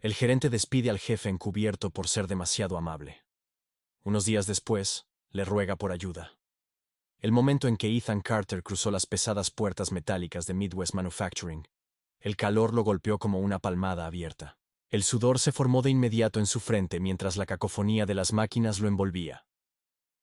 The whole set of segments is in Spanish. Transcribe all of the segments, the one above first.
El gerente despide al jefe encubierto por ser demasiado amable. Unos días después, le ruega por ayuda. El momento en que Ethan Carter cruzó las pesadas puertas metálicas de Midwest Manufacturing, el calor lo golpeó como una palmada abierta. El sudor se formó de inmediato en su frente mientras la cacofonía de las máquinas lo envolvía.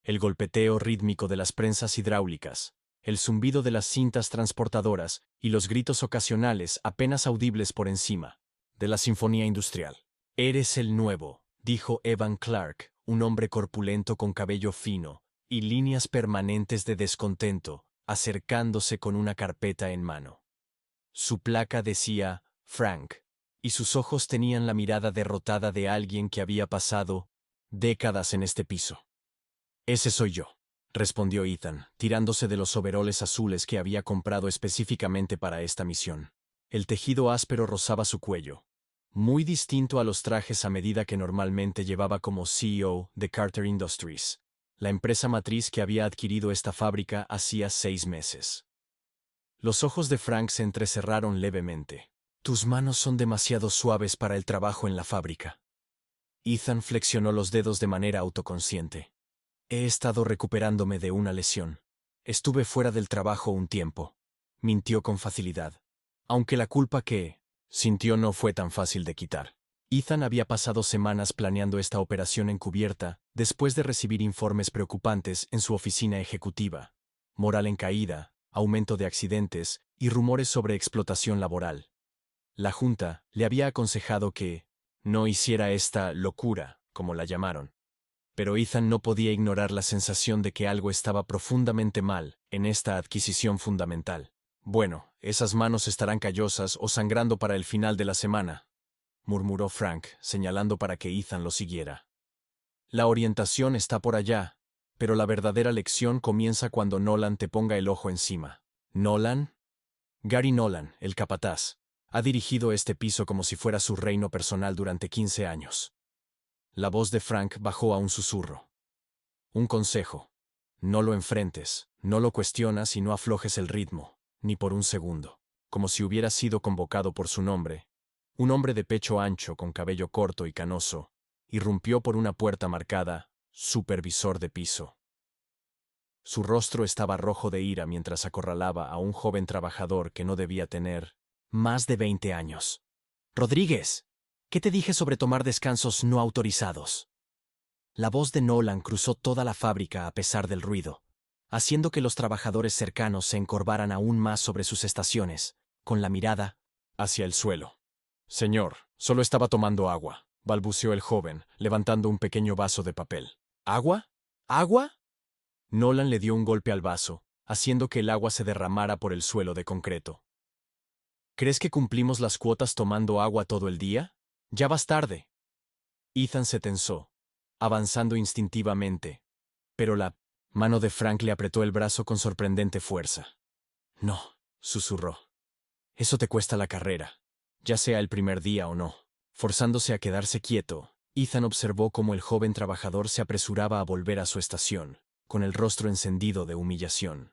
El golpeteo rítmico de las prensas hidráulicas, el zumbido de las cintas transportadoras y los gritos ocasionales apenas audibles por encima de la sinfonía industrial. «Eres el nuevo», dijo Evan Clark, un hombre corpulento con cabello fino y líneas permanentes de descontento, acercándose con una carpeta en mano. Su placa decía Frank, y sus ojos tenían la mirada derrotada de alguien que había pasado décadas en este piso. «Ese soy yo», respondió Ethan, tirándose de los overoles azules que había comprado específicamente para esta misión. El tejido áspero rozaba su cuello, muy distinto a los trajes a medida que normalmente llevaba como CEO de Carter Industries, la empresa matriz que había adquirido esta fábrica hacía 6 meses. Los ojos de Frank se entrecerraron levemente. «Tus manos son demasiado suaves para el trabajo en la fábrica». Ethan flexionó los dedos de manera autoconsciente. «He estado recuperándome de una lesión. Estuve fuera del trabajo un tiempo», mintió con facilidad, aunque la culpa que sintió no fue tan fácil de quitar. Ethan había pasado semanas planeando esta operación encubierta después de recibir informes preocupantes en su oficina ejecutiva. Moral en caída, aumento de accidentes y rumores sobre explotación laboral. La Junta le había aconsejado que no hiciera esta locura, como la llamaron. Pero Ethan no podía ignorar la sensación de que algo estaba profundamente mal en esta adquisición fundamental. «Bueno, esas manos estarán callosas o sangrando para el final de la semana», murmuró Frank, señalando para que Ethan lo siguiera. «La orientación está por allá, pero la verdadera lección comienza cuando Nolan te ponga el ojo encima». «¿Nolan?» Gary Nolan, el capataz, ha dirigido este piso como si fuera su reino personal durante 15 años. La voz de Frank bajó a un susurro. «Un consejo. No lo enfrentes, no lo cuestionas y no aflojes el ritmo, ni por un segundo». Como si hubiera sido convocado por su nombre, un hombre de pecho ancho con cabello corto y canoso irrumpió por una puerta marcada «Supervisor de piso». Su rostro estaba rojo de ira mientras acorralaba a un joven trabajador que no debía tener más de 20 años. «Rodríguez, ¿qué te dije sobre tomar descansos no autorizados?». La voz de Nolan cruzó toda la fábrica a pesar del ruido, haciendo que los trabajadores cercanos se encorvaran aún más sobre sus estaciones, con la mirada hacia el suelo. «Señor, solo estaba tomando agua», balbuceó el joven, levantando un pequeño vaso de papel. «¿Agua? ¿Agua?». Nolan le dio un golpe al vaso, haciendo que el agua se derramara por el suelo de concreto. «¿Crees que cumplimos las cuotas tomando agua todo el día? Ya vas tarde». Ethan se tensó, avanzando instintivamente, pero la mano de Frank le apretó el brazo con sorprendente fuerza. «No», susurró. «Eso te cuesta la carrera, ya sea el primer día o no». Forzándose a quedarse quieto, Ethan observó cómo el joven trabajador se apresuraba a volver a su estación, con el rostro encendido de humillación.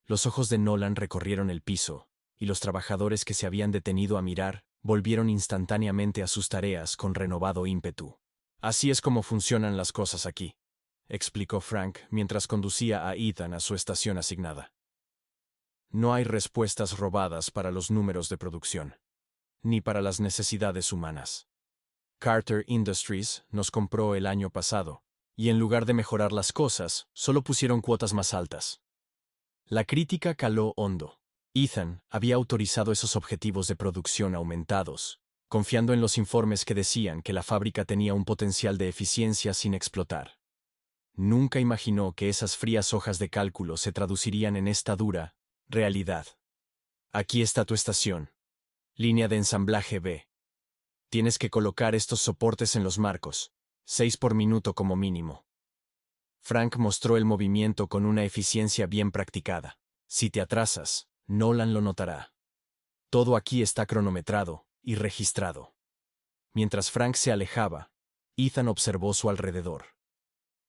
Los ojos de Nolan recorrieron el piso, y los trabajadores que se habían detenido a mirar volvieron instantáneamente a sus tareas con renovado ímpetu. «Así es como funcionan las cosas aquí», explicó Frank mientras conducía a Ethan a su estación asignada. «No hay respuestas robadas para los números de producción, ni para las necesidades humanas. Carter Industries nos compró el año pasado, y en lugar de mejorar las cosas, solo pusieron cuotas más altas». La crítica caló hondo. Ethan había autorizado esos objetivos de producción aumentados, confiando en los informes que decían que la fábrica tenía un potencial de eficiencia sin explotar. Nunca imaginó que esas frías hojas de cálculo se traducirían en esta dura realidad. «Aquí está tu estación. Línea de ensamblaje B. Tienes que colocar estos soportes en los marcos, 6 por minuto como mínimo». Frank mostró el movimiento con una eficiencia bien practicada. «Si te atrasas, Nolan lo notará. Todo aquí está cronometrado y registrado». Mientras Frank se alejaba, Ethan observó su alrededor.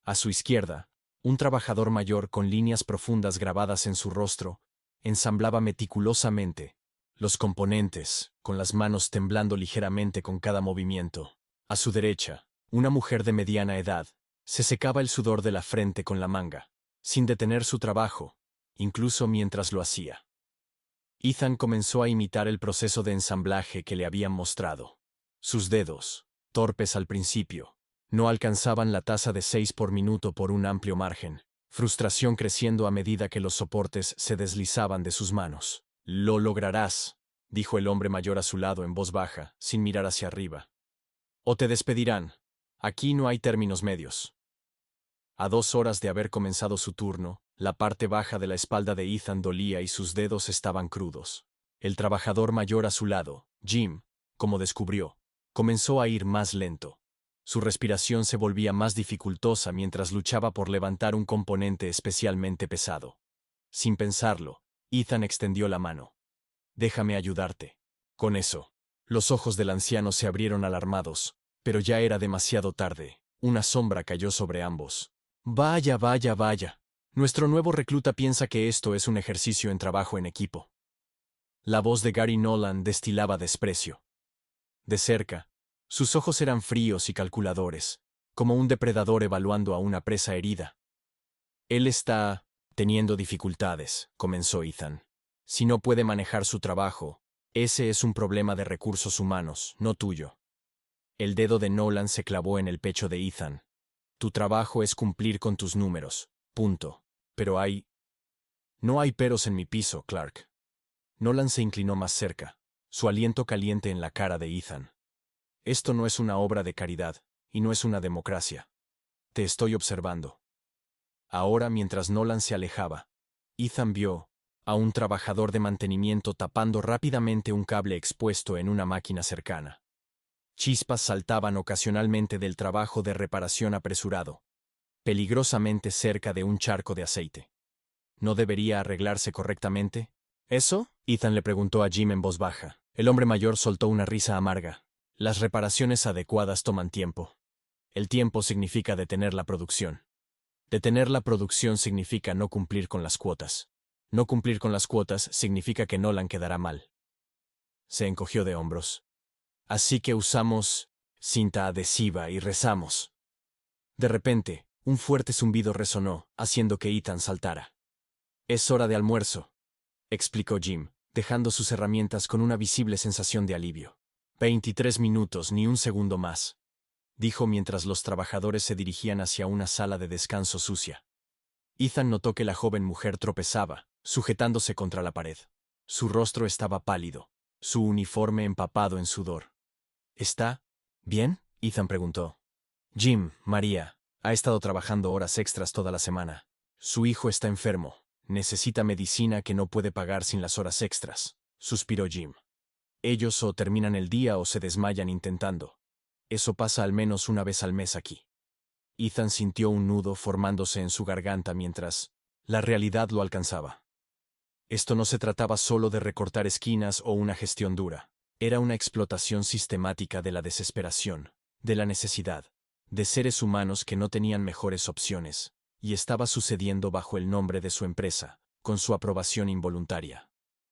A su izquierda, un trabajador mayor con líneas profundas grabadas en su rostro ensamblaba meticulosamente los componentes, con las manos temblando ligeramente con cada movimiento. A su derecha, una mujer de mediana edad, se secaba el sudor de la frente con la manga, sin detener su trabajo, incluso mientras lo hacía. Ethan comenzó a imitar el proceso de ensamblaje que le habían mostrado. Sus dedos, torpes al principio, no alcanzaban la tasa de 6 por minuto por un amplio margen, frustración creciendo a medida que los soportes se deslizaban de sus manos. «Lo lograrás», dijo el hombre mayor a su lado en voz baja, sin mirar hacia arriba. «O te despedirán. Aquí no hay términos medios». A 2 horas de haber comenzado su turno, la parte baja de la espalda de Ethan dolía y sus dedos estaban crudos. El trabajador mayor a su lado, Jim, como descubrió, comenzó a ir más lento. Su respiración se volvía más dificultosa mientras luchaba por levantar un componente especialmente pesado. Sin pensarlo, Ethan extendió la mano. «Déjame ayudarte». Con eso, los ojos del anciano se abrieron alarmados, pero ya era demasiado tarde. Una sombra cayó sobre ambos. «Vaya, vaya, vaya. Nuestro nuevo recluta piensa que esto es un ejercicio en trabajo en equipo». La voz de Gary Nolan destilaba desprecio. De cerca, sus ojos eran fríos y calculadores, como un depredador evaluando a una presa herida. «Él está teniendo dificultades», comenzó Ethan. «Si no puede manejar su trabajo, ese es un problema de recursos humanos, no tuyo». El dedo de Nolan se clavó en el pecho de Ethan. «Tu trabajo es cumplir con tus números, punto. Pero no hay peros en mi piso, Clark». Nolan se inclinó más cerca, su aliento caliente en la cara de Ethan. «Esto no es una obra de caridad, y no es una democracia. Te estoy observando». Ahora, mientras Nolan se alejaba, Ethan vio a un trabajador de mantenimiento tapando rápidamente un cable expuesto en una máquina cercana. Chispas saltaban ocasionalmente del trabajo de reparación apresurado, peligrosamente cerca de un charco de aceite. ¿No debería arreglarse correctamente? ¿Eso?, Ethan le preguntó a Jim en voz baja. El hombre mayor soltó una risa amarga. «Las reparaciones adecuadas toman tiempo. El tiempo significa detener la producción. Detener la producción significa no cumplir con las cuotas. No cumplir con las cuotas significa que Nolan quedará mal». Se encogió de hombros. «Así que usamos cinta adhesiva y rezamos». De repente, un fuerte zumbido resonó, haciendo que Ethan saltara. «Es hora de almuerzo», explicó Jim, dejando sus herramientas con una visible sensación de alivio. 23 minutos, ni un segundo más», dijo mientras los trabajadores se dirigían hacia una sala de descanso sucia. Ethan notó que la joven mujer tropezaba, sujetándose contra la pared. Su rostro estaba pálido, su uniforme empapado en sudor. «¿Está bien?», Ethan preguntó. «Jim, María, ha estado trabajando horas extras toda la semana. Su hijo está enfermo. Necesita medicina que no puede pagar sin las horas extras», suspiró Jim. «Ellos o terminan el día o se desmayan intentando. Eso pasa al menos una vez al mes aquí». Ethan sintió un nudo formándose en su garganta mientras la realidad lo alcanzaba. Esto no se trataba solo de recortar esquinas o una gestión dura. Era una explotación sistemática de la desesperación, de la necesidad, de seres humanos que no tenían mejores opciones, y estaba sucediendo bajo el nombre de su empresa, con su aprobación involuntaria.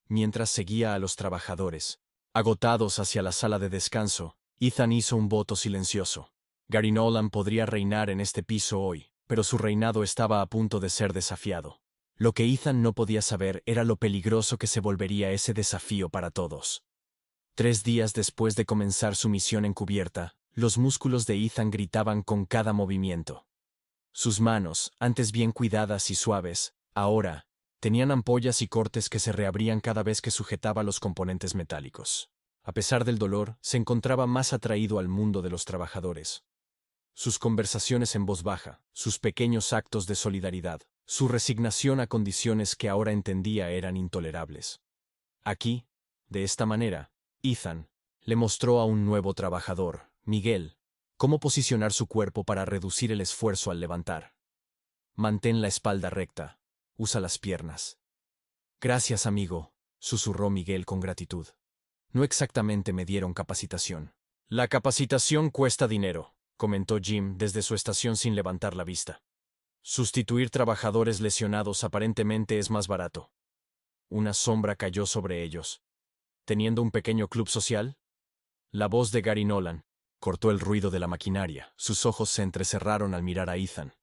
Mientras seguía a los trabajadores, agotados hacia la sala de descanso, Ethan hizo un voto silencioso. Gary Nolan podría reinar en este piso hoy, pero su reinado estaba a punto de ser desafiado. Lo que Ethan no podía saber era lo peligroso que se volvería ese desafío para todos. 3 días después de comenzar su misión encubierta, los músculos de Ethan gritaban con cada movimiento. Sus manos, antes bien cuidadas y suaves, ahora tenían ampollas y cortes que se reabrían cada vez que sujetaba los componentes metálicos. A pesar del dolor, se encontraba más atraído al mundo de los trabajadores. Sus conversaciones en voz baja, sus pequeños actos de solidaridad, su resignación a condiciones que ahora entendía eran intolerables. Aquí, de esta manera, Ethan le mostró a un nuevo trabajador, Miguel, cómo posicionar su cuerpo para reducir el esfuerzo al levantar. «Mantén la espalda recta, usa las piernas». «Gracias, amigo», susurró Miguel con gratitud. «No exactamente me dieron capacitación». «La capacitación cuesta dinero», comentó Jim desde su estación sin levantar la vista. «Sustituir trabajadores lesionados aparentemente es más barato». Una sombra cayó sobre ellos. ¿Teniendo un pequeño club social? La voz de Gary Nolan cortó el ruido de la maquinaria. Sus ojos se entrecerraron al mirar a Ethan.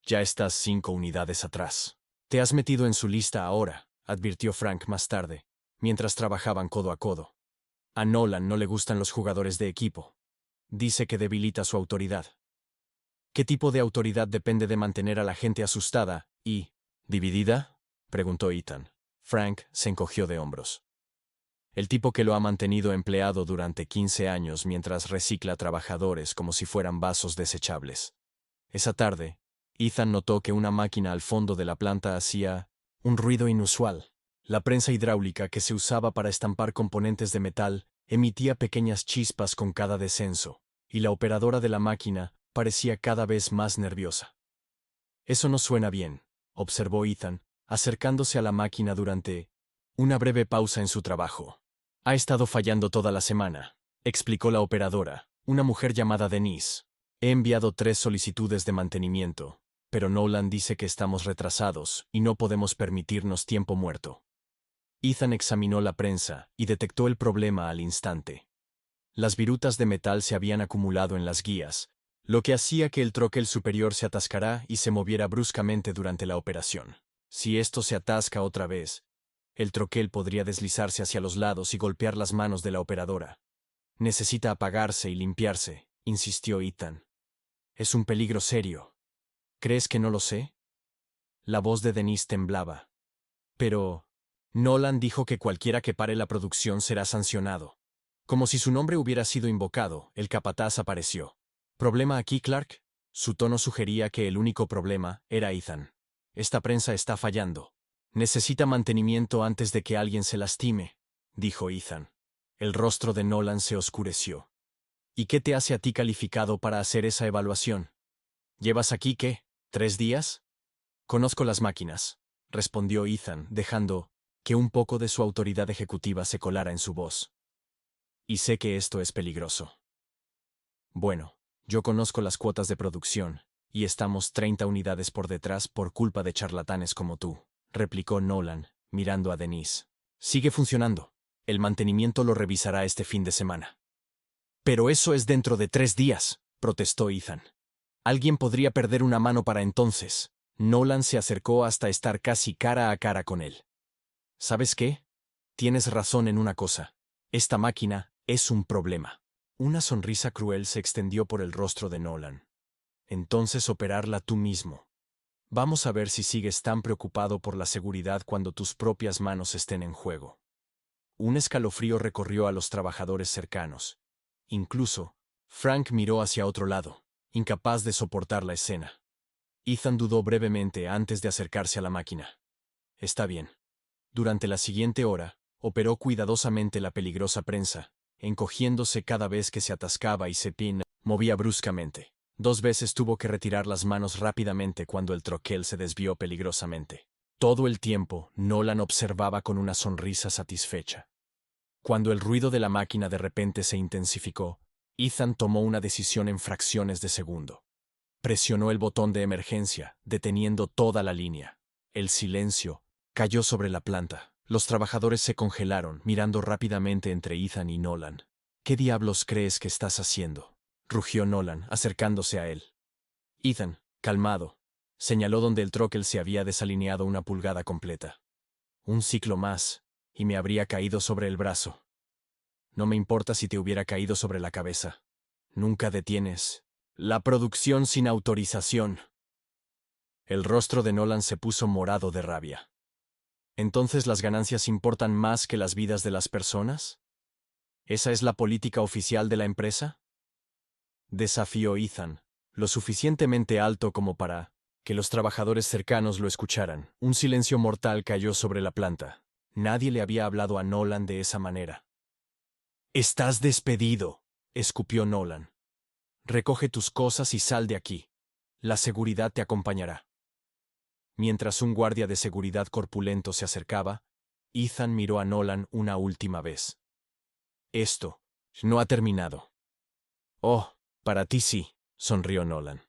Ya estás 5 unidades atrás. Te has metido en su lista ahora, advirtió Frank más tarde, mientras trabajaban codo a codo. A Nolan no le gustan los jugadores de equipo. Dice que debilita su autoridad. ¿Qué tipo de autoridad depende de mantener a la gente asustada y dividida? Preguntó Ethan. Frank se encogió de hombros. El tipo que lo ha mantenido empleado durante 15 años mientras recicla trabajadores como si fueran vasos desechables. Esa tarde, Ethan notó que una máquina al fondo de la planta hacía un ruido inusual. La prensa hidráulica que se usaba para estampar componentes de metal emitía pequeñas chispas con cada descenso, y la operadora de la máquina parecía cada vez más nerviosa. Eso no suena bien, observó Ethan, acercándose a la máquina durante una breve pausa en su trabajo. Ha estado fallando toda la semana, explicó la operadora, una mujer llamada Denise. He enviado 3 solicitudes de mantenimiento, pero Nolan dice que estamos retrasados y no podemos permitirnos tiempo muerto. Ethan examinó la prensa y detectó el problema al instante. Las virutas de metal se habían acumulado en las guías, lo que hacía que el troquel superior se atascara y se moviera bruscamente durante la operación. Si esto se atasca otra vez, el troquel podría deslizarse hacia los lados y golpear las manos de la operadora. Necesita apagarse y limpiarse, insistió Ethan. Es un peligro serio. ¿Crees que no lo sé? La voz de Denise temblaba. Pero Nolan dijo que cualquiera que pare la producción será sancionado. Como si su nombre hubiera sido invocado, el capataz apareció. ¿Problema aquí, Clark? Su tono sugería que el único problema era Ethan. Esta prensa está fallando. Necesita mantenimiento antes de que alguien se lastime, dijo Ethan. El rostro de Nolan se oscureció. ¿Y qué te hace a ti calificado para hacer esa evaluación? ¿Llevas aquí qué? ¿3 días? Conozco las máquinas, respondió Ethan, dejando que un poco de su autoridad ejecutiva se colara en su voz. Y sé que esto es peligroso. Bueno, yo conozco las cuotas de producción, y estamos 30 unidades por detrás por culpa de charlatanes como tú, replicó Nolan, mirando a Denise. Sigue funcionando. El mantenimiento lo revisará este fin de semana. Pero eso es dentro de 3 días, protestó Ethan. Alguien podría perder una mano para entonces. Nolan se acercó hasta estar casi cara a cara con él. ¿Sabes qué? Tienes razón en una cosa. Esta máquina es un problema. Una sonrisa cruel se extendió por el rostro de Nolan. Entonces operarla tú mismo. Vamos a ver si sigues tan preocupado por la seguridad cuando tus propias manos estén en juego. Un escalofrío recorrió a los trabajadores cercanos. Incluso, Frank miró hacia otro lado, incapaz de soportar la escena. Ethan dudó brevemente antes de acercarse a la máquina. Está bien. Durante la siguiente hora, operó cuidadosamente la peligrosa prensa, encogiéndose cada vez que se atascaba y se movía bruscamente. 2 veces tuvo que retirar las manos rápidamente cuando el troquel se desvió peligrosamente. Todo el tiempo, Nolan observaba con una sonrisa satisfecha. Cuando el ruido de la máquina de repente se intensificó, Ethan tomó una decisión en fracciones de segundo. Presionó el botón de emergencia, deteniendo toda la línea. El silencio cayó sobre la planta. Los trabajadores se congelaron, mirando rápidamente entre Ethan y Nolan. ¿Qué diablos crees que estás haciendo?, rugió Nolan, acercándose a él. Ethan, calmado, señaló donde el troquel se había desalineado 1 pulgada completa. Un ciclo más, y me habría caído sobre el brazo. No me importa si te hubiera caído sobre la cabeza. Nunca detienes la producción sin autorización. El rostro de Nolan se puso morado de rabia. ¿Entonces las ganancias importan más que las vidas de las personas? ¿Esa es la política oficial de la empresa? Desafió Ethan, lo suficientemente alto como para que los trabajadores cercanos lo escucharan. Un silencio mortal cayó sobre la planta. Nadie le había hablado a Nolan de esa manera. «Estás despedido», escupió Nolan. «Recoge tus cosas y sal de aquí. La seguridad te acompañará». Mientras un guardia de seguridad corpulento se acercaba, Ethan miró a Nolan una última vez. «Esto no ha terminado». «Oh, para ti sí», sonrió Nolan.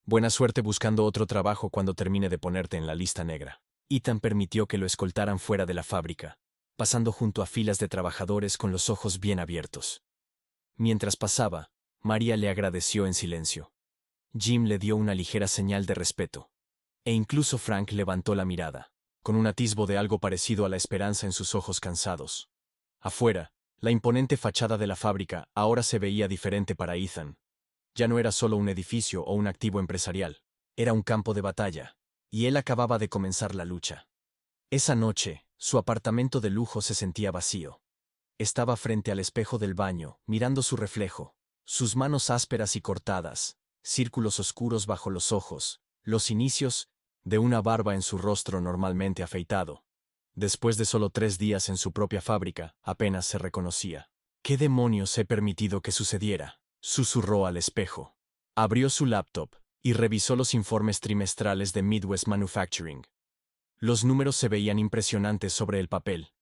«Buena suerte buscando otro trabajo cuando termine de ponerte en la lista negra». Ethan permitió que lo escoltaran fuera de la fábrica, pasando junto a filas de trabajadores con los ojos bien abiertos. Mientras pasaba, María le agradeció en silencio. Jim le dio una ligera señal de respeto. E incluso Frank levantó la mirada, con un atisbo de algo parecido a la esperanza en sus ojos cansados. Afuera, la imponente fachada de la fábrica ahora se veía diferente para Ethan. Ya no era solo un edificio o un activo empresarial, era un campo de batalla, y él acababa de comenzar la lucha. Esa noche, su apartamento de lujo se sentía vacío. Estaba frente al espejo del baño, mirando su reflejo, sus manos ásperas y cortadas, círculos oscuros bajo los ojos, los inicios de una barba en su rostro normalmente afeitado. Después de solo 3 días en su propia fábrica, apenas se reconocía. ¿Qué demonios he permitido que sucediera?, susurró al espejo. Abrió su laptop y revisó los informes trimestrales de Midwest Manufacturing. Los números se veían impresionantes sobre el papel.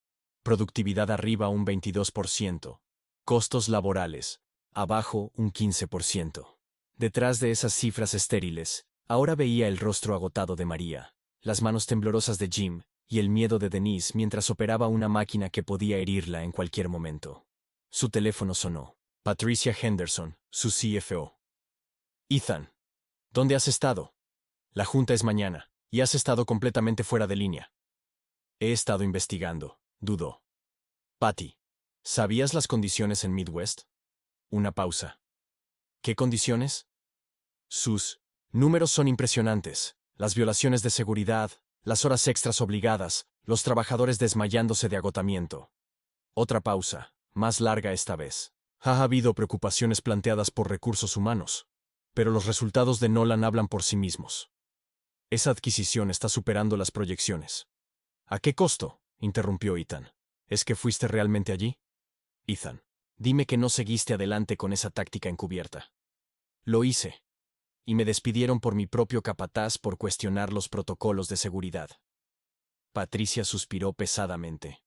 Productividad arriba un 22%. Costos laborales, abajo un 15%. Detrás de esas cifras estériles, ahora veía el rostro agotado de María, las manos temblorosas de Jim y el miedo de Denise mientras operaba una máquina que podía herirla en cualquier momento. Su teléfono sonó. Patricia Henderson, su CFO. Ethan, ¿dónde has estado? La junta es mañana, y has estado completamente fuera de línea. He estado investigando, dudó. Patty, ¿sabías las condiciones en Midwest? Una pausa. ¿Qué condiciones? Sus números son impresionantes. Las violaciones de seguridad, las horas extras obligadas, los trabajadores desmayándose de agotamiento. Otra pausa, más larga esta vez. Ha habido preocupaciones planteadas por recursos humanos, pero los resultados de Nolan hablan por sí mismos. Esa adquisición está superando las proyecciones. ¿A qué costo?, interrumpió Ethan. ¿Es que fuiste realmente allí? Ethan, dime que no seguiste adelante con esa táctica encubierta. Lo hice. Y me despidieron por mi propio capataz por cuestionar los protocolos de seguridad. Patricia suspiró pesadamente.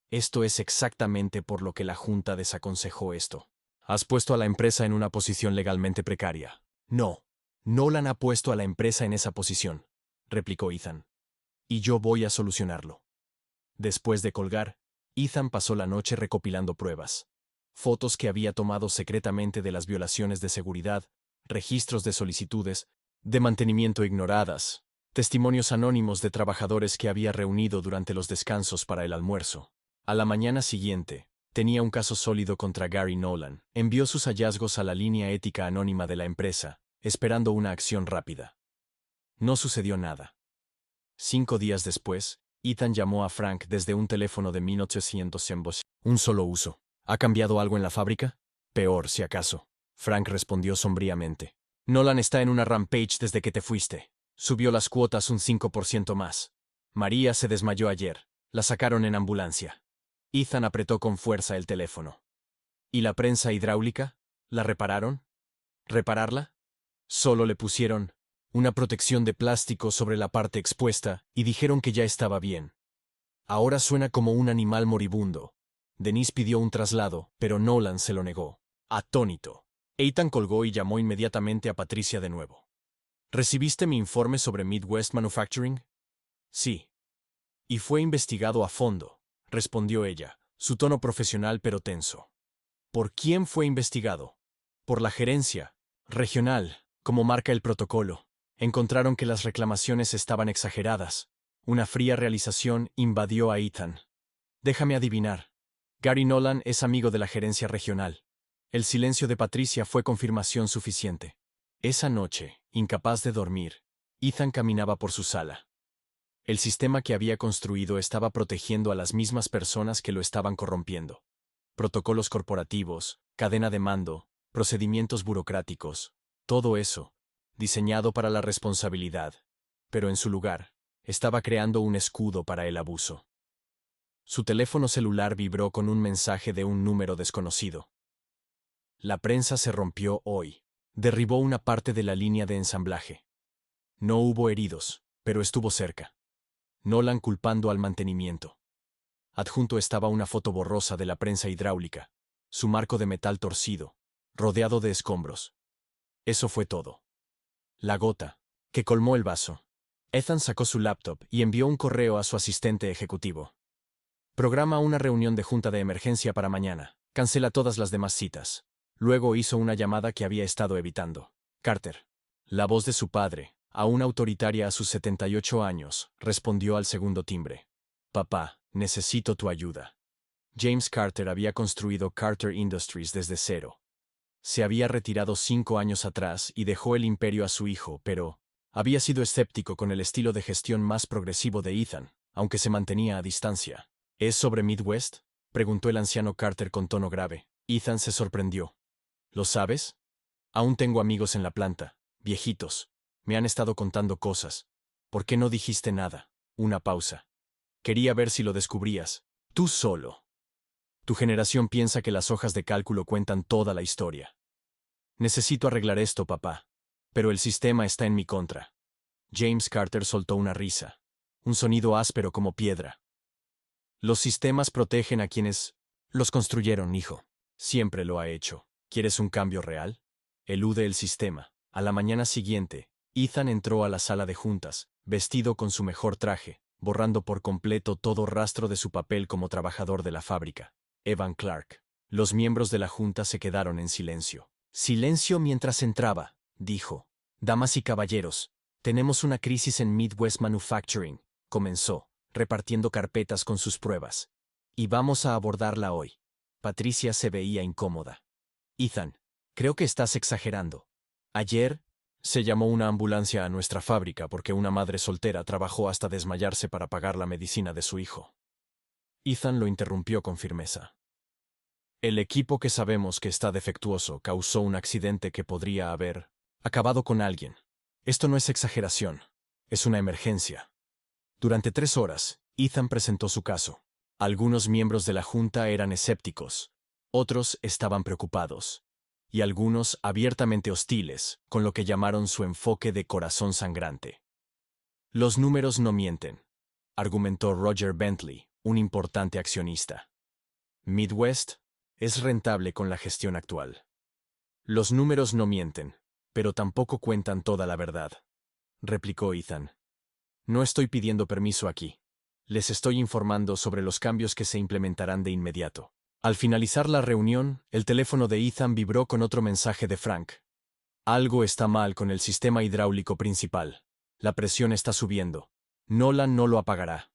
Esto es exactamente por lo que la Junta desaconsejó esto. Has puesto a la empresa en una posición legalmente precaria. No, Nolan ha puesto a la empresa en esa posición, replicó Ethan. Y yo voy a solucionarlo. Después de colgar, Ethan pasó la noche recopilando pruebas. Fotos que había tomado secretamente de las violaciones de seguridad, registros de solicitudes, de mantenimiento ignoradas, testimonios anónimos de trabajadores que había reunido durante los descansos para el almuerzo. A la mañana siguiente, tenía un caso sólido contra Gary Nolan. Envió sus hallazgos a la línea ética anónima de la empresa, esperando una acción rápida. No sucedió nada. 5 días después, Ethan llamó a Frank desde un teléfono de 1800 en voz. Un solo uso. ¿Ha cambiado algo en la fábrica? Peor, si acaso. Frank respondió sombríamente. Nolan está en una rampage desde que te fuiste. Subió las cuotas un 5% más. María se desmayó ayer. La sacaron en ambulancia. Ethan apretó con fuerza el teléfono. ¿Y la prensa hidráulica? ¿La repararon? ¿Repararla? Solo le pusieron una protección de plástico sobre la parte expuesta y dijeron que ya estaba bien. Ahora suena como un animal moribundo. Denise pidió un traslado, pero Nolan se lo negó. Atónito. Ethan colgó y llamó inmediatamente a Patricia de nuevo. ¿Recibiste mi informe sobre Midwest Manufacturing? Sí. Y fue investigado a fondo, respondió ella, su tono profesional pero tenso. ¿Por quién fue investigado? Por la gerencia regional, como marca el protocolo. Encontraron que las reclamaciones estaban exageradas. Una fría realización invadió a Ethan. Déjame adivinar. Gary Nolan es amigo de la gerencia regional. El silencio de Patricia fue confirmación suficiente. Esa noche, incapaz de dormir, Ethan caminaba por su sala. El sistema que había construido estaba protegiendo a las mismas personas que lo estaban corrompiendo. Protocolos corporativos, cadena de mando, procedimientos burocráticos, todo eso, diseñado para la responsabilidad, pero en su lugar, estaba creando un escudo para el abuso. Su teléfono celular vibró con un mensaje de un número desconocido. La prensa se rompió hoy. Derribó una parte de la línea de ensamblaje. No hubo heridos, pero estuvo cerca. Nolan culpando al mantenimiento. Adjunto estaba una foto borrosa de la prensa hidráulica, su marco de metal torcido, rodeado de escombros. Eso fue todo. La gota, que colmó el vaso. Ethan sacó su laptop y envió un correo a su asistente ejecutivo. Programa una reunión de junta de emergencia para mañana. Cancela todas las demás citas. Luego hizo una llamada que había estado evitando. Carter. La voz de su padre, aún autoritaria a sus 78 años, respondió al segundo timbre. Papá, necesito tu ayuda. James Carter había construido Carter Industries desde cero. Se había retirado 5 años atrás y dejó el imperio a su hijo, pero había sido escéptico con el estilo de gestión más progresivo de Ethan, aunque se mantenía a distancia. ¿Es sobre Midwest?, preguntó el anciano Carter con tono grave. Ethan se sorprendió. ¿Lo sabes? Aún tengo amigos en la planta, viejitos. Me han estado contando cosas. ¿Por qué no dijiste nada? Una pausa. Quería ver si lo descubrías. Tú solo. Tu generación piensa que las hojas de cálculo cuentan toda la historia. Necesito arreglar esto, papá. Pero el sistema está en mi contra. James Carter soltó una risa. Un sonido áspero como piedra. Los sistemas protegen a quienes los construyeron, hijo. Siempre lo ha hecho. ¿Quieres un cambio real? Elude el sistema. A la mañana siguiente, Ethan entró a la sala de juntas, vestido con su mejor traje, borrando por completo todo rastro de su papel como trabajador de la fábrica. Evan Clark. Los miembros de la junta se quedaron en silencio. Silencio mientras entraba, dijo. Damas y caballeros, tenemos una crisis en Midwest Manufacturing, comenzó, repartiendo carpetas con sus pruebas. Y vamos a abordarla hoy. Patricia se veía incómoda. Ethan, creo que estás exagerando. Ayer se llamó una ambulancia a nuestra fábrica porque una madre soltera trabajó hasta desmayarse para pagar la medicina de su hijo. Ethan lo interrumpió con firmeza. El equipo que sabemos que está defectuoso causó un accidente que podría haber acabado con alguien. Esto no es exageración, es una emergencia. Durante 3 horas, Ethan presentó su caso. Algunos miembros de la junta eran escépticos, otros estaban preocupados, y algunos abiertamente hostiles, con lo que llamaron su enfoque de corazón sangrante. Los números no mienten, argumentó Roger Bentley, un importante accionista. Midwest es rentable con la gestión actual. Los números no mienten, pero tampoco cuentan toda la verdad, replicó Ethan. No estoy pidiendo permiso aquí. Les estoy informando sobre los cambios que se implementarán de inmediato. Al finalizar la reunión, el teléfono de Ethan vibró con otro mensaje de Frank. Algo está mal con el sistema hidráulico principal. La presión está subiendo. Nolan no lo apagará.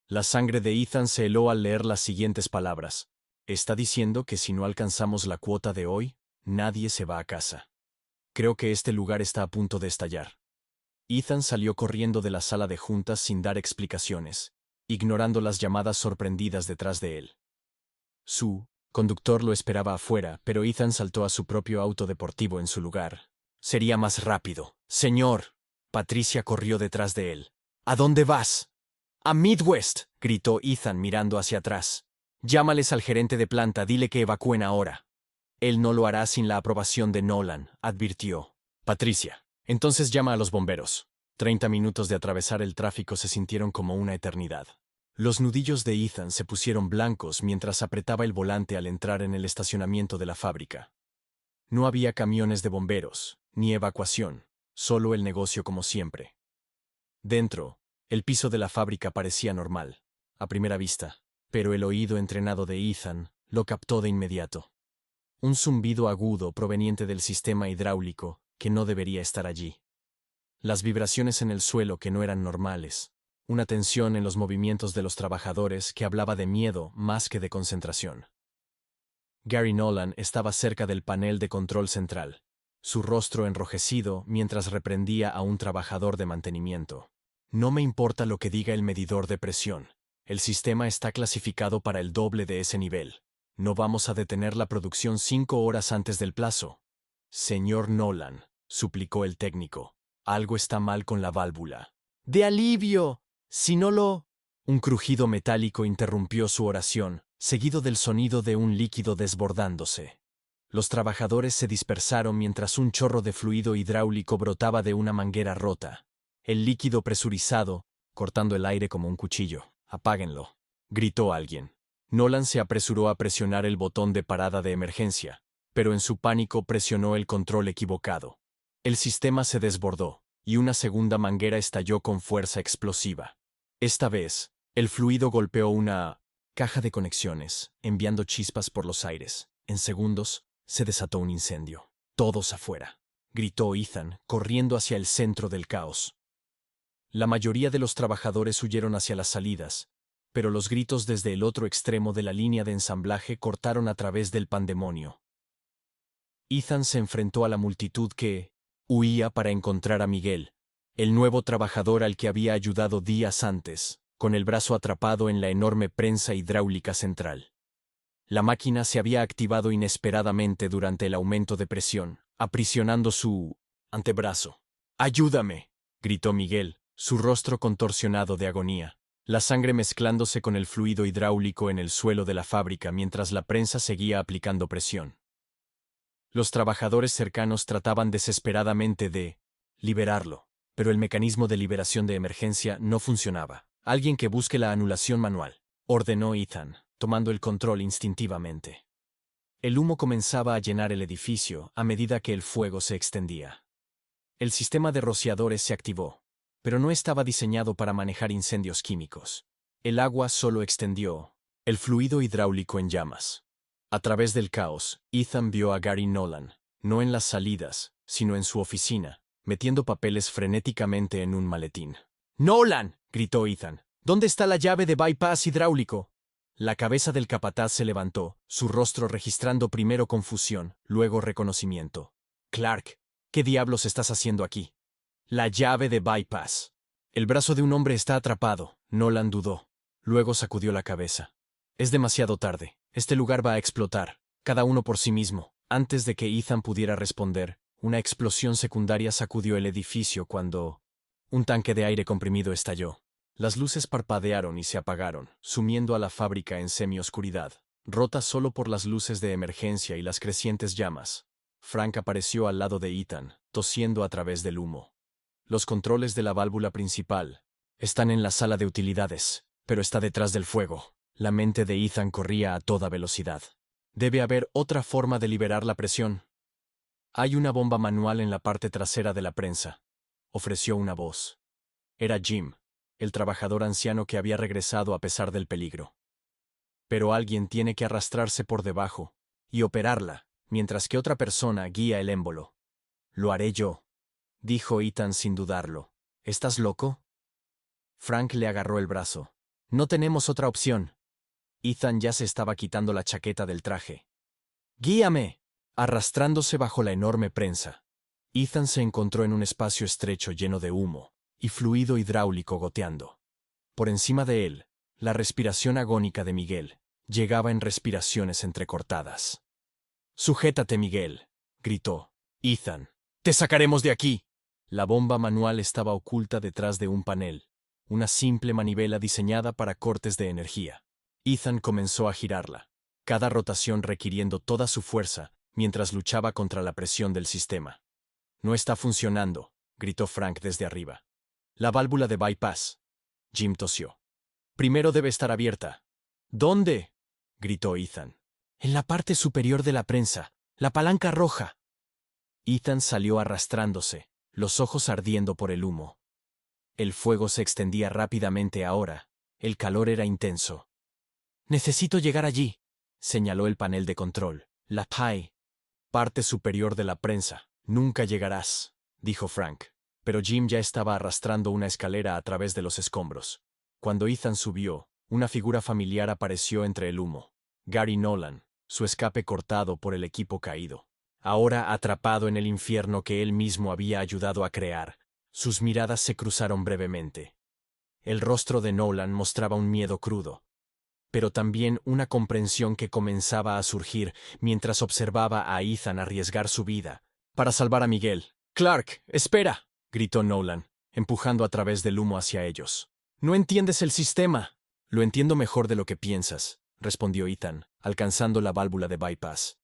La sangre de Ethan se heló al leer las siguientes palabras. Está diciendo que si no alcanzamos la cuota de hoy, nadie se va a casa. Creo que este lugar está a punto de estallar. Ethan salió corriendo de la sala de juntas sin dar explicaciones, ignorando las llamadas sorprendidas detrás de él. Su conductor lo esperaba afuera, pero Ethan saltó a su propio auto deportivo en su lugar. Sería más rápido. Señor. Patricia corrió detrás de él. ¿A dónde vas? A Midwest, gritó Ethan mirando hacia atrás. Llámales al gerente de planta, dile que evacúen ahora. Él no lo hará sin la aprobación de Nolan, advirtió. Patricia. Entonces llama a los bomberos. 30 minutos de atravesar el tráfico se sintieron como una eternidad. Los nudillos de Ethan se pusieron blancos mientras apretaba el volante al entrar en el estacionamiento de la fábrica. No había camiones de bomberos, ni evacuación, solo el negocio como siempre. Dentro, el piso de la fábrica parecía normal, a primera vista, pero el oído entrenado de Ethan lo captó de inmediato. Un zumbido agudo proveniente del sistema hidráulico que no debería estar allí. Las vibraciones en el suelo que no eran normales. Una tensión en los movimientos de los trabajadores que hablaba de miedo más que de concentración. Gary Nolan estaba cerca del panel de control central, su rostro enrojecido mientras reprendía a un trabajador de mantenimiento. No me importa lo que diga el medidor de presión. El sistema está clasificado para el doble de ese nivel. No vamos a detener la producción 5 horas antes del plazo. Señor Nolan, suplicó el técnico, algo está mal con la válvula. ¡De alivio! Si no lo... Un crujido metálico interrumpió su oración, seguido del sonido de un líquido desbordándose. Los trabajadores se dispersaron mientras un chorro de fluido hidráulico brotaba de una manguera rota. El líquido presurizado, cortando el aire como un cuchillo. «Apáguenlo», gritó alguien. Nolan se apresuró a presionar el botón de parada de emergencia, pero en su pánico presionó el control equivocado. El sistema se desbordó, y una segunda manguera estalló con fuerza explosiva. Esta vez, el fluido golpeó una caja de conexiones, enviando chispas por los aires. En segundos, se desató un incendio. «Todos afuera», gritó Ethan, corriendo hacia el centro del caos. La mayoría de los trabajadores huyeron hacia las salidas, pero los gritos desde el otro extremo de la línea de ensamblaje cortaron a través del pandemonio. Ethan se enfrentó a la multitud que huía para encontrar a Miguel, el nuevo trabajador al que había ayudado días antes, con el brazo atrapado en la enorme prensa hidráulica central. La máquina se había activado inesperadamente durante el aumento de presión, aprisionando su antebrazo. «¡Ayúdame!», gritó Miguel, su rostro contorsionado de agonía, la sangre mezclándose con el fluido hidráulico en el suelo de la fábrica mientras la prensa seguía aplicando presión. Los trabajadores cercanos trataban desesperadamente de liberarlo, pero el mecanismo de liberación de emergencia no funcionaba. «Alguien que busque la anulación manual», ordenó Ethan, tomando el control instintivamente. El humo comenzaba a llenar el edificio a medida que el fuego se extendía. El sistema de rociadores se activó, pero no estaba diseñado para manejar incendios químicos. El agua solo extendió el fluido hidráulico en llamas. A través del caos, Ethan vio a Gary Nolan, no en las salidas, sino en su oficina, metiendo papeles frenéticamente en un maletín. «¡Nolan!», gritó Ethan. «¿Dónde está la llave de bypass hidráulico?». La cabeza del capataz se levantó, su rostro registrando primero confusión, luego reconocimiento. «Clark, ¿qué diablos estás haciendo aquí?». «La llave de bypass». «El brazo de un hombre está atrapado», Nolan dudó. Luego sacudió la cabeza. «Es demasiado tarde. Este lugar va a explotar, cada uno por sí mismo». Antes de que Ethan pudiera responder, una explosión secundaria sacudió el edificio cuando un tanque de aire comprimido estalló. Las luces parpadearon y se apagaron, sumiendo a la fábrica en semioscuridad, rota solo por las luces de emergencia y las crecientes llamas. Frank apareció al lado de Ethan, tosiendo a través del humo. «Los controles de la válvula principal están en la sala de utilidades, pero está detrás del fuego». La mente de Ethan corría a toda velocidad. «Debe haber otra forma de liberar la presión». «Hay una bomba manual en la parte trasera de la prensa», ofreció una voz. Era Jim, el trabajador anciano que había regresado a pesar del peligro. «Pero alguien tiene que arrastrarse por debajo y operarla, mientras que otra persona guía el émbolo». «Lo haré yo», dijo Ethan sin dudarlo. «¿Estás loco?». Frank le agarró el brazo. «No tenemos otra opción». Ethan ya se estaba quitando la chaqueta del traje. «¡Guíame!», arrastrándose bajo la enorme prensa. Ethan se encontró en un espacio estrecho lleno de humo y fluido hidráulico goteando. Por encima de él, la respiración agónica de Miguel llegaba en respiraciones entrecortadas. «Sujétate, Miguel», gritó. «Ethan, te sacaremos de aquí». La bomba manual estaba oculta detrás de un panel, una simple manivela diseñada para cortes de energía. Ethan comenzó a girarla, cada rotación requiriendo toda su fuerza mientras luchaba contra la presión del sistema. «No está funcionando», gritó Frank desde arriba. «La válvula de bypass». Jim tosió. «Primero debe estar abierta». «¿Dónde?», gritó Ethan. «En la parte superior de la prensa, la palanca roja». Ethan salió arrastrándose, los ojos ardiendo por el humo. El fuego se extendía rápidamente ahora, el calor era intenso. «Necesito llegar allí», señaló el panel de control. «La parte superior de la prensa. Nunca llegarás», dijo Frank. Pero Jim ya estaba arrastrando una escalera a través de los escombros. Cuando Ethan subió, una figura familiar apareció entre el humo. Gary Nolan, su escape cortado por el equipo caído. Ahora atrapado en el infierno que él mismo había ayudado a crear, sus miradas se cruzaron brevemente. El rostro de Nolan mostraba un miedo crudo, pero también una comprensión que comenzaba a surgir mientras observaba a Ethan arriesgar su vida para salvar a Miguel. «Clark, espera», gritó Nolan, empujando a través del humo hacia ellos. «No entiendes el sistema». «Lo entiendo mejor de lo que piensas», respondió Ethan, alcanzando la válvula de bypass.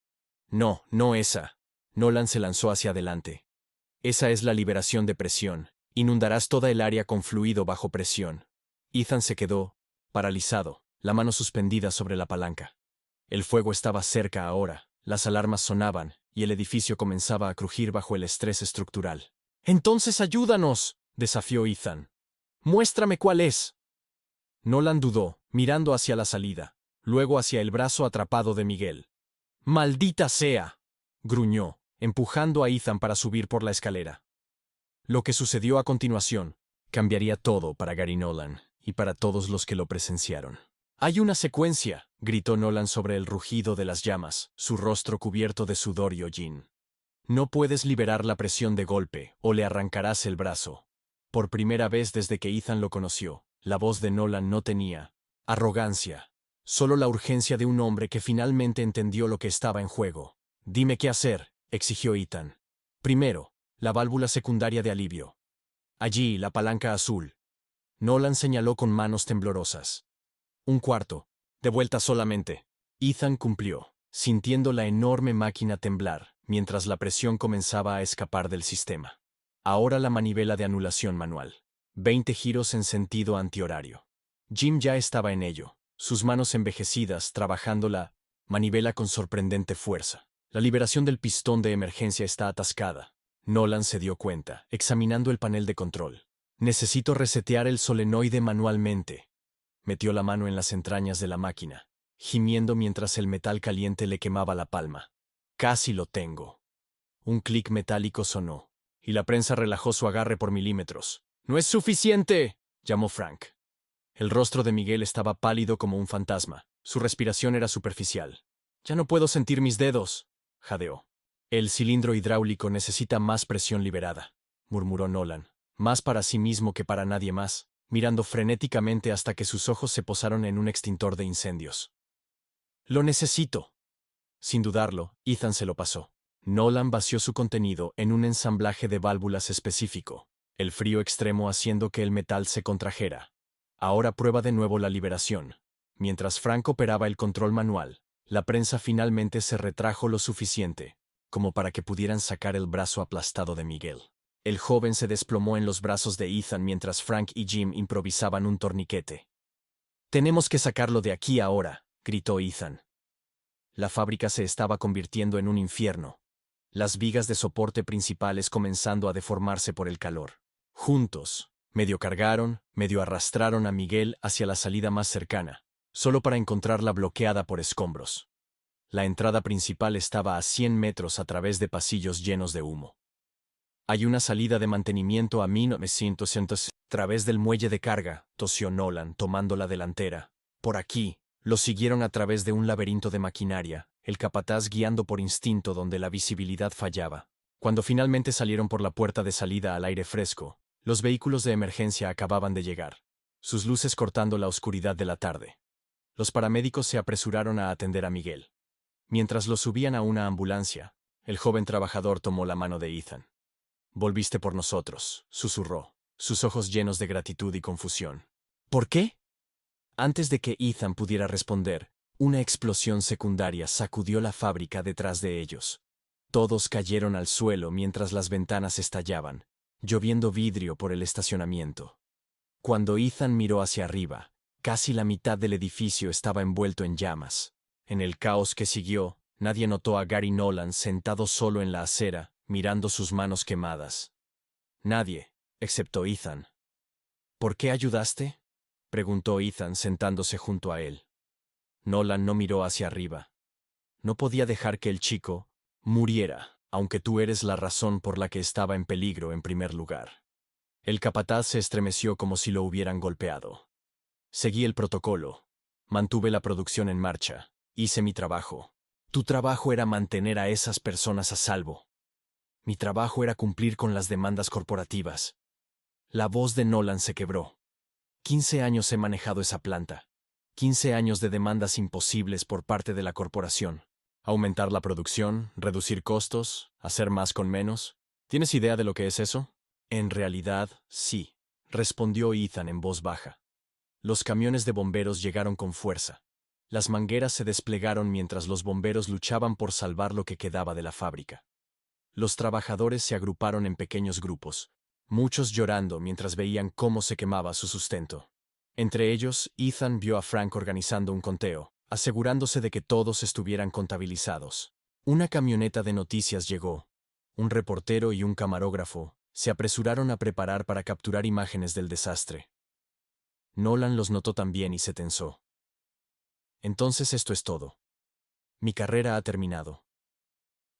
«No, no esa». Nolan se lanzó hacia adelante. «Esa es la liberación de presión. Inundarás toda el área con fluido bajo presión». Ethan se quedó paralizado, la mano suspendida sobre la palanca. El fuego estaba cerca ahora, las alarmas sonaban, y el edificio comenzaba a crujir bajo el estrés estructural. «Entonces ayúdanos», desafió Ethan. «Muéstrame cuál es». Nolan dudó, mirando hacia la salida. luego hacia el brazo atrapado de Miguel. ¡Maldita sea!, gruñó, empujando a Ethan para subir por la escalera. Lo que sucedió a continuación cambiaría todo para Gary Nolan y para todos los que lo presenciaron. «¡Hay una secuencia!», gritó Nolan sobre el rugido de las llamas, su rostro cubierto de sudor y hollín. «No puedes liberar la presión de golpe o le arrancarás el brazo». Por primera vez desde que Ethan lo conoció, la voz de Nolan no tenía arrogancia, solo la urgencia de un hombre que finalmente entendió lo que estaba en juego. «Dime qué hacer», exigió Ethan. «Primero, la válvula secundaria de alivio. Allí, la palanca azul». Nolan señaló con manos temblorosas. «Un cuarto. De vuelta solamente». Ethan cumplió, sintiendo la enorme máquina temblar, mientras la presión comenzaba a escapar del sistema. Ahora la manivela de anulación manual. 20 giros en sentido antihorario. Jim ya estaba en ello, sus manos envejecidas trabajando la manivela con sorprendente fuerza. La liberación del pistón de emergencia está atascada. Nolan se dio cuenta, examinando el panel de control. «Necesito resetear el solenoide manualmente». Metió la mano en las entrañas de la máquina, gimiendo mientras el metal caliente le quemaba la palma. «Casi lo tengo». Un clic metálico sonó, y la prensa relajó su agarre por milímetros. «¡No es suficiente!», llamó Frank. El rostro de Miguel estaba pálido como un fantasma. Su respiración era superficial. «Ya no puedo sentir mis dedos», jadeó. «El cilindro hidráulico necesita más presión liberada», murmuró Nolan, más para sí mismo que para nadie más, mirando frenéticamente hasta que sus ojos se posaron en un extintor de incendios. «Lo necesito». Sin dudarlo, Ethan se lo pasó. Nolan vació su contenido en un ensamblaje de válvulas específico, el frío extremo haciendo que el metal se contrajera. Ahora prueba de nuevo la liberación. Mientras Frank operaba el control manual, la prensa finalmente se retrajo lo suficiente como para que pudieran sacar el brazo aplastado de Miguel. El joven se desplomó en los brazos de Ethan mientras Frank y Jim improvisaban un torniquete. «Tenemos que sacarlo de aquí ahora», gritó Ethan. La fábrica se estaba convirtiendo en un infierno, las vigas de soporte principales comenzando a deformarse por el calor. Juntos, medio cargaron, medio arrastraron a Miguel hacia la salida más cercana, solo para encontrarla bloqueada por escombros. La entrada principal estaba a 100 metros a través de pasillos llenos de humo. «Hay una salida de mantenimiento a 1900 a través del muelle de carga», tosió Nolan, tomando la delantera. «Por aquí». Los siguieron a través de un laberinto de maquinaria, el capataz guiando por instinto donde la visibilidad fallaba. Cuando finalmente salieron por la puerta de salida al aire fresco, los vehículos de emergencia acababan de llegar, sus luces cortando la oscuridad de la tarde. Los paramédicos se apresuraron a atender a Miguel. Mientras lo subían a una ambulancia, el joven trabajador tomó la mano de Ethan. «Volviste por nosotros», susurró, sus ojos llenos de gratitud y confusión. «¿Por qué?». Antes de que Ethan pudiera responder, una explosión secundaria sacudió la fábrica detrás de ellos. Todos cayeron al suelo mientras las ventanas estallaban, lloviendo vidrio por el estacionamiento. Cuando Ethan miró hacia arriba, casi la mitad del edificio estaba envuelto en llamas. En el caos que siguió, nadie notó a Gary Nolan sentado solo en la acera, mirando sus manos quemadas. Nadie, excepto Ethan. «¿Por qué ayudaste?», preguntó Ethan sentándose junto a él. Nolan no miró hacia arriba. «No podía dejar que el chico muriera, aunque tú eres la razón por la que estaba en peligro en primer lugar». El capataz se estremeció como si lo hubieran golpeado. «Seguí el protocolo. Mantuve la producción en marcha. Hice mi trabajo. Tu trabajo era mantener a esas personas a salvo. Mi trabajo era cumplir con las demandas corporativas». La voz de Nolan se quebró. 15 años he manejado esa planta. 15 años de demandas imposibles por parte de la corporación. Aumentar la producción, reducir costos, hacer más con menos. ¿Tienes idea de lo que es eso? En realidad, sí, respondió Ethan en voz baja. Los camiones de bomberos llegaron con fuerza. Las mangueras se desplegaron mientras los bomberos luchaban por salvar lo que quedaba de la fábrica. Los trabajadores se agruparon en pequeños grupos, muchos llorando mientras veían cómo se quemaba su sustento. Entre ellos, Ethan vio a Frank organizando un conteo, asegurándose de que todos estuvieran contabilizados. Una camioneta de noticias llegó. Un reportero y un camarógrafo se apresuraron a preparar para capturar imágenes del desastre. Nolan los notó también y se tensó. Entonces esto es todo. Mi carrera ha terminado.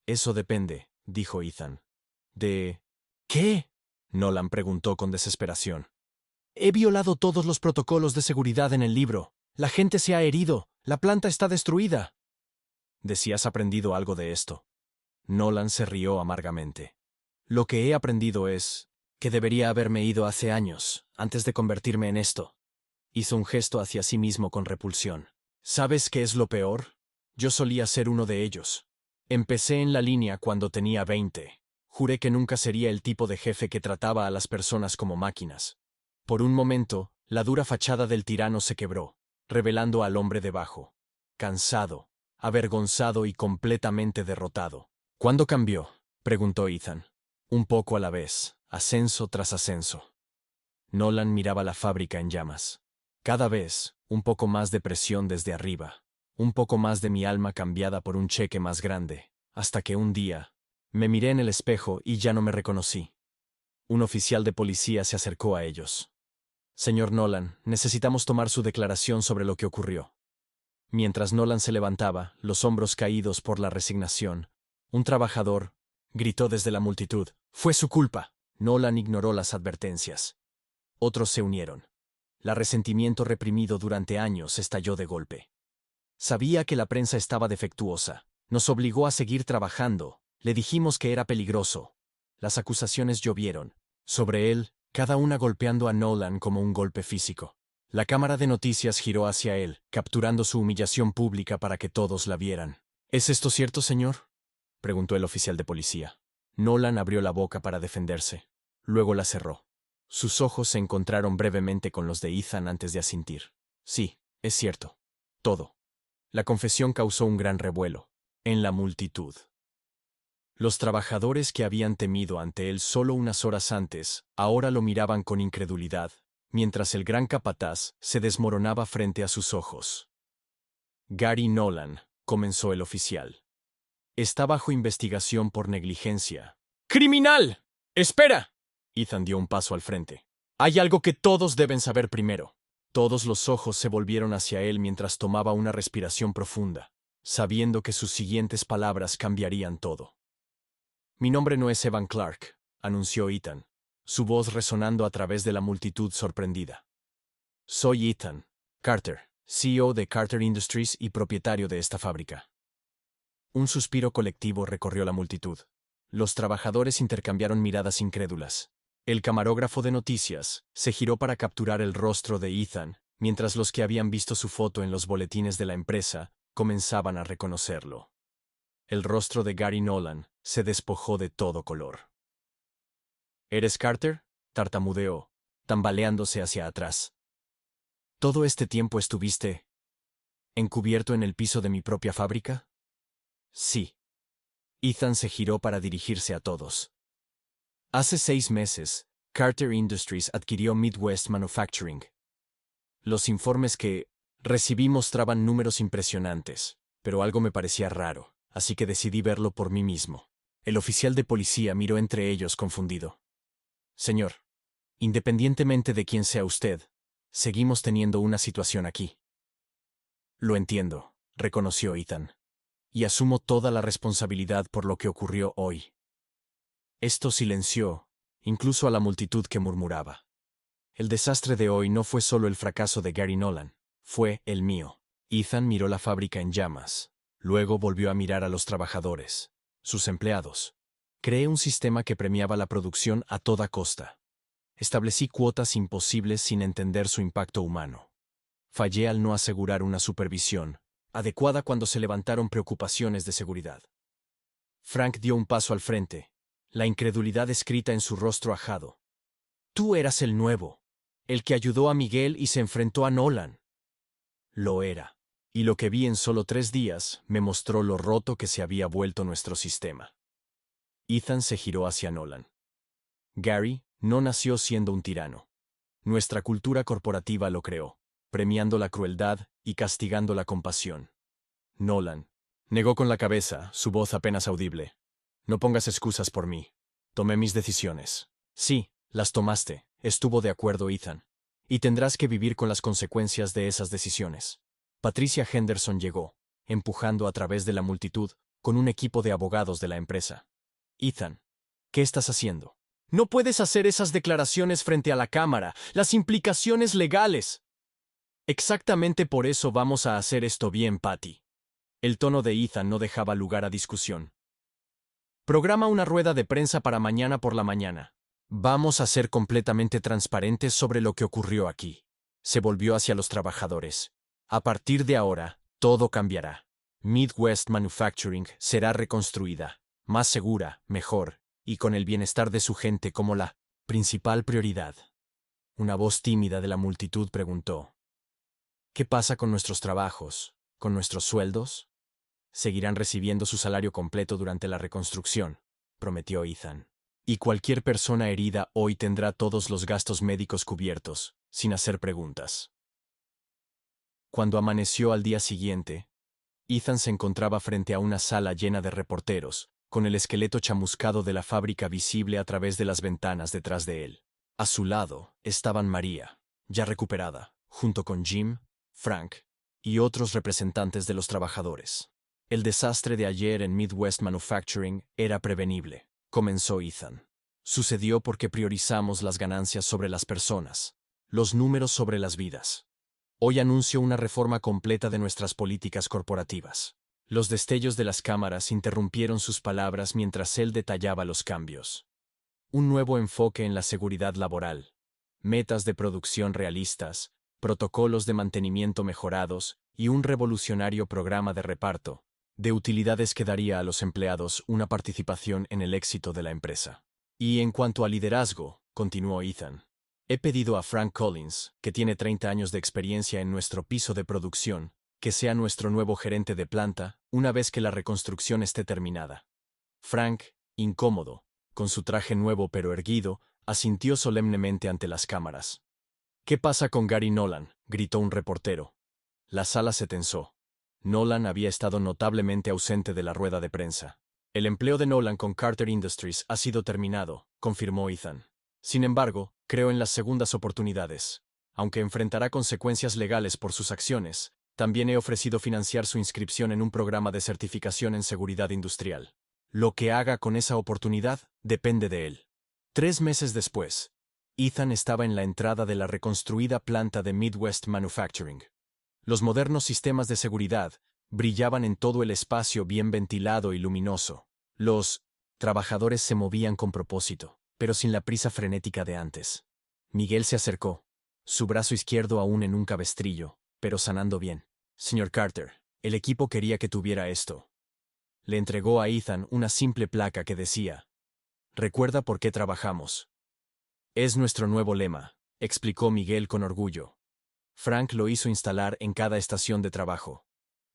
Eso depende, dijo Ethan. ¿De qué? Nolan preguntó con desesperación. He violado todos los protocolos de seguridad en el libro. La gente se ha herido. La planta está destruida. ¿De si has aprendido algo de esto? Nolan se rió amargamente. Lo que he aprendido es que debería haberme ido hace años, antes de convertirme en esto. Hizo un gesto hacia sí mismo con repulsión. ¿Sabes qué es lo peor? Yo solía ser uno de ellos. Empecé en la línea cuando tenía 20. Juré que nunca sería el tipo de jefe que trataba a las personas como máquinas. Por un momento, la dura fachada del tirano se quebró, revelando al hombre debajo. Cansado, avergonzado y completamente derrotado. ¿Cuándo cambió? Preguntó Ethan. Un poco a la vez, ascenso tras ascenso. Nolan miraba la fábrica en llamas. Cada vez, un poco más de presión desde arriba. Un poco más de mi alma cambiada por un cheque más grande. Hasta que un día, me miré en el espejo y ya no me reconocí. Un oficial de policía se acercó a ellos. Señor Nolan, necesitamos tomar su declaración sobre lo que ocurrió. Mientras Nolan se levantaba, los hombros caídos por la resignación, un trabajador gritó desde la multitud. Fue su culpa. Nolan ignoró las advertencias. Otros se unieron. El resentimiento reprimido durante años estalló de golpe. Sabía que la prensa estaba defectuosa. Nos obligó a seguir trabajando. Le dijimos que era peligroso. Las acusaciones llovieron sobre él, cada una golpeando a Nolan como un golpe físico. La cámara de noticias giró hacia él, capturando su humillación pública para que todos la vieran. ¿Es esto cierto, señor?, preguntó el oficial de policía. Nolan abrió la boca para defenderse. Luego la cerró. Sus ojos se encontraron brevemente con los de Ethan antes de asentir. Sí, es cierto. Todo. La confesión causó un gran revuelo en la multitud. Los trabajadores que habían temido ante él solo unas horas antes, ahora lo miraban con incredulidad, mientras el gran capataz se desmoronaba frente a sus ojos. Gary Nolan, comenzó el oficial. Está bajo investigación por negligencia. ¡Criminal! ¡Espera! Ethan dio un paso al frente. Hay algo que todos deben saber primero. Todos los ojos se volvieron hacia él mientras tomaba una respiración profunda, sabiendo que sus siguientes palabras cambiarían todo. Mi nombre no es Evan Clark, anunció Ethan, su voz resonando a través de la multitud sorprendida. Soy Ethan Carter, CEO de Carter Industries y propietario de esta fábrica. Un suspiro colectivo recorrió la multitud. Los trabajadores intercambiaron miradas incrédulas. El camarógrafo de noticias se giró para capturar el rostro de Ethan, mientras los que habían visto su foto en los boletines de la empresa comenzaban a reconocerlo. El rostro de Gary Nolan se despojó de todo color. ¿Eres Carter?, tartamudeó, tambaleándose hacia atrás. ¿Todo este tiempo estuviste encubierto en el piso de mi propia fábrica? Sí. Ethan se giró para dirigirse a todos. Hace 6 meses, Carter Industries adquirió Midwest Manufacturing. Los informes que recibí mostraban números impresionantes, pero algo me parecía raro, así que decidí verlo por mí mismo. El oficial de policía miró entre ellos confundido. Señor, independientemente de quién sea usted, seguimos teniendo una situación aquí. Lo entiendo, reconoció Ethan. Y asumo toda la responsabilidad por lo que ocurrió hoy. Esto silenció, incluso a la multitud que murmuraba. El desastre de hoy no fue solo el fracaso de Gary Nolan, fue el mío. Ethan miró la fábrica en llamas, luego volvió a mirar a los trabajadores, sus empleados. Creé un sistema que premiaba la producción a toda costa. Establecí cuotas imposibles sin entender su impacto humano. Fallé al no asegurar una supervisión adecuada cuando se levantaron preocupaciones de seguridad. Frank dio un paso al frente, la incredulidad escrita en su rostro ajado. Tú eras el nuevo, el que ayudó a Miguel y se enfrentó a Nolan. Lo era, y lo que vi en solo 3 días me mostró lo roto que se había vuelto nuestro sistema. Ethan se giró hacia Nolan. Gary no nació siendo un tirano. Nuestra cultura corporativa lo creó, premiando la crueldad y castigando la compasión. Nolan negó con la cabeza, su voz apenas audible. No pongas excusas por mí. Tomé mis decisiones. Sí, las tomaste, estuvo de acuerdo Ethan. Y tendrás que vivir con las consecuencias de esas decisiones. Patricia Henderson llegó, empujando a través de la multitud, con un equipo de abogados de la empresa. Ethan, ¿qué estás haciendo? No puedes hacer esas declaraciones frente a la cámara. Las implicaciones legales. Exactamente por eso vamos a hacer esto bien, Patty. El tono de Ethan no dejaba lugar a discusión. Programa una rueda de prensa para mañana por la mañana. Vamos a ser completamente transparentes sobre lo que ocurrió aquí. Se volvió hacia los trabajadores. A partir de ahora, todo cambiará. Midwest Manufacturing será reconstruida, más segura, mejor, y con el bienestar de su gente como la principal prioridad. Una voz tímida de la multitud preguntó: ¿qué pasa con nuestros trabajos? ¿Con nuestros sueldos? Seguirán recibiendo su salario completo durante la reconstrucción, prometió Ethan. Y cualquier persona herida hoy tendrá todos los gastos médicos cubiertos, sin hacer preguntas. Cuando amaneció al día siguiente, Ethan se encontraba frente a una sala llena de reporteros, con el esqueleto chamuscado de la fábrica visible a través de las ventanas detrás de él. A su lado estaban María, ya recuperada, junto con Jim, Frank y otros representantes de los trabajadores. El desastre de ayer en Midwest Manufacturing era prevenible, comenzó Ethan. Sucedió porque priorizamos las ganancias sobre las personas, los números sobre las vidas. Hoy anuncio una reforma completa de nuestras políticas corporativas. Los destellos de las cámaras interrumpieron sus palabras mientras él detallaba los cambios. Un nuevo enfoque en la seguridad laboral, metas de producción realistas, protocolos de mantenimiento mejorados y un revolucionario programa de reparto de utilidades que daría a los empleados una participación en el éxito de la empresa. Y en cuanto a liderazgo, continuó Ethan, he pedido a Frank Collins, que tiene 30 años de experiencia en nuestro piso de producción, que sea nuestro nuevo gerente de planta una vez que la reconstrucción esté terminada. Frank, incómodo, con su traje nuevo pero erguido, asintió solemnemente ante las cámaras. ¿Qué pasa con Gary Nolan?, gritó un reportero. La sala se tensó. Nolan había estado notablemente ausente de la rueda de prensa. El empleo de Nolan con Carter Industries ha sido terminado, confirmó Ethan. Sin embargo, creo en las segundas oportunidades. Aunque enfrentará consecuencias legales por sus acciones, también he ofrecido financiar su inscripción en un programa de certificación en seguridad industrial. Lo que haga con esa oportunidad depende de él. 3 meses después, Ethan estaba en la entrada de la reconstruida planta de Midwest Manufacturing. Los modernos sistemas de seguridad brillaban en todo el espacio bien ventilado y luminoso. Los trabajadores se movían con propósito, pero sin la prisa frenética de antes. Miguel se acercó, su brazo izquierdo aún en un cabestrillo, pero sanando bien. Señor Carter, el equipo quería que tuviera esto. Le entregó a Ethan una simple placa que decía: «Recuerda por qué trabajamos». Es nuestro nuevo lema, explicó Miguel con orgullo. Frank lo hizo instalar en cada estación de trabajo.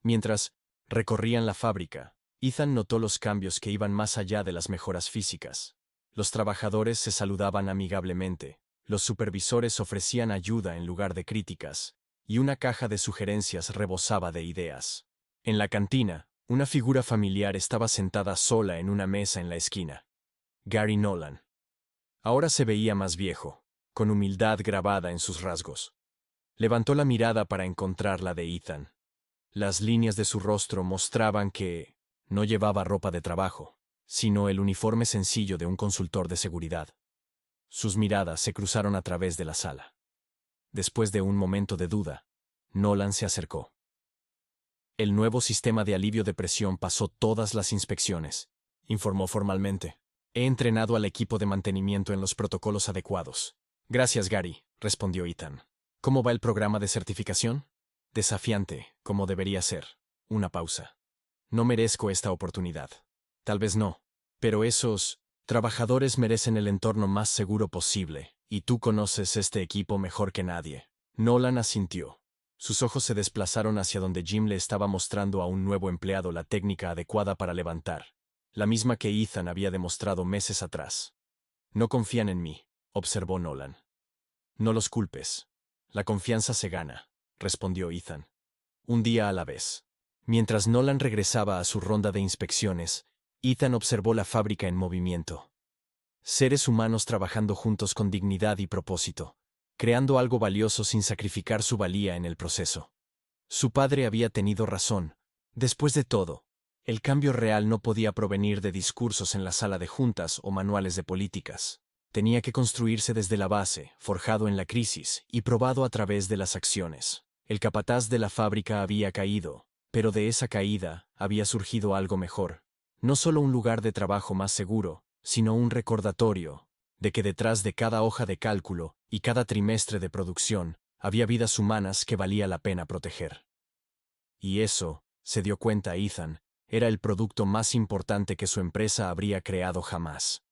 Mientras recorrían la fábrica, Ethan notó los cambios que iban más allá de las mejoras físicas. Los trabajadores se saludaban amigablemente, los supervisores ofrecían ayuda en lugar de críticas, y una caja de sugerencias rebosaba de ideas. En la cantina, una figura familiar estaba sentada sola en una mesa en la esquina. Gary Nolan. Ahora se veía más viejo, con humildad grabada en sus rasgos. Levantó la mirada para encontrar la de Ethan. Las líneas de su rostro mostraban que no llevaba ropa de trabajo, sino el uniforme sencillo de un consultor de seguridad. Sus miradas se cruzaron a través de la sala. Después de un momento de duda, Nolan se acercó. El nuevo sistema de alivio de presión pasó todas las inspecciones, informó formalmente. He entrenado al equipo de mantenimiento en los protocolos adecuados. Gracias, Gary, respondió Ethan. ¿Cómo va el programa de certificación? Desafiante, como debería ser. Una pausa. No merezco esta oportunidad. Tal vez no, pero esos trabajadores merecen el entorno más seguro posible, y tú conoces este equipo mejor que nadie. Nolan asintió. Sus ojos se desplazaron hacia donde Jim le estaba mostrando a un nuevo empleado la técnica adecuada para levantar, la misma que Ethan había demostrado meses atrás. No confían en mí, observó Nolan. No los culpes. La confianza se gana, respondió Ethan. Un día a la vez. Mientras Nolan regresaba a su ronda de inspecciones, Ethan observó la fábrica en movimiento. Seres humanos trabajando juntos con dignidad y propósito, creando algo valioso sin sacrificar su valía en el proceso. Su padre había tenido razón. Después de todo, el cambio real no podía provenir de discursos en la sala de juntas o manuales de políticas. Tenía que construirse desde la base, forjado en la crisis y probado a través de las acciones. El capataz de la fábrica había caído, pero de esa caída había surgido algo mejor. No solo un lugar de trabajo más seguro, sino un recordatorio de que detrás de cada hoja de cálculo y cada trimestre de producción había vidas humanas que valía la pena proteger. Y eso, se dio cuenta Ethan, era el producto más importante que su empresa habría creado jamás.